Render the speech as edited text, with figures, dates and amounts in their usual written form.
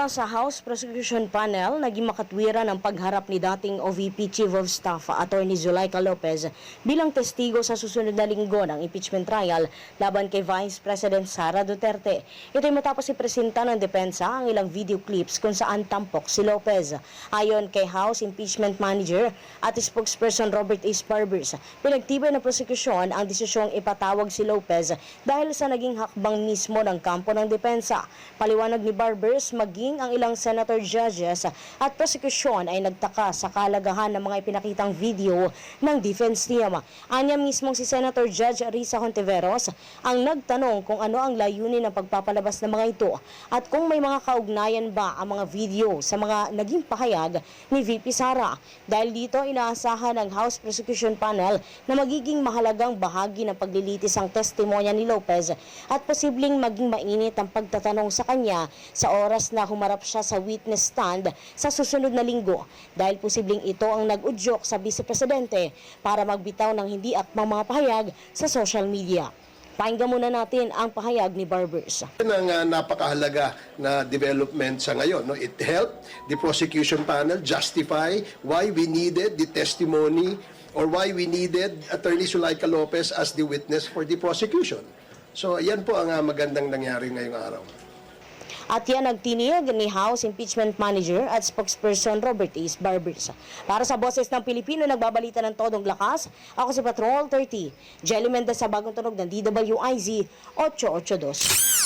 Mula sa House Prosecution Panel, naging makatwiran ang pagharap ni dating OVP Chief of Staff Atty. Zulaika Lopez bilang testigo sa susunod na linggo ng impeachment trial laban kay Vice President Sara Duterte. Ito'y matapos ipresenta ng depensa ang ilang video clips kung saan tampok si Lopez. Ayon kay House Impeachment Manager at spokesperson Robert A. Barbers, pinagtibay ng prosekusyon ang desisyong ipatawag si Lopez dahil sa naging hakbang mismo ng kampo ng depensa. Paliwanag ni Barbers, maging ang ilang senator judges at prosecution ay nagtaka sa kalagahan ng mga ipinakitang video ng defense team. Anya mismong si Senator Judge Risa Hontiveros ang nagtanong kung ano ang layunin ng pagpapalabas ng mga ito at kung may mga kaugnayan ba ang mga video sa mga naging pahayag ni VP Sara. Dahil dito, inaasahan ng House Prosecution Panel na magiging mahalagang bahagi ng paglilitis ang testimonya ni Lopez at posibleng maging mainit ang pagtatanong sa kanya sa oras na humarap siya sa witness stand sa susunod na linggo dahil posibleng ito ang nag-udyok sa Vice Presidente para magbitaw ng hindi akmang mga pahayag sa social media. Pakinggan muna natin ang pahayag ni Barbers. Yan ang napakahalaga na development sa ngayon. No? It helped the prosecution panel justify why we needed the testimony or why we needed Attorney Zulaika Lopez as the witness for the prosecution. So yan po ang magandang nangyari ngayong araw. At yan nagtinig ni House Impeachment Manager at spokesperson Robert A. Barbers. Para sa Boses ng Pilipino, nagbabalita ng todong lakas, ako si Patrol 30, Jelly Mendez sa bagong tunog ng DWIZ 882.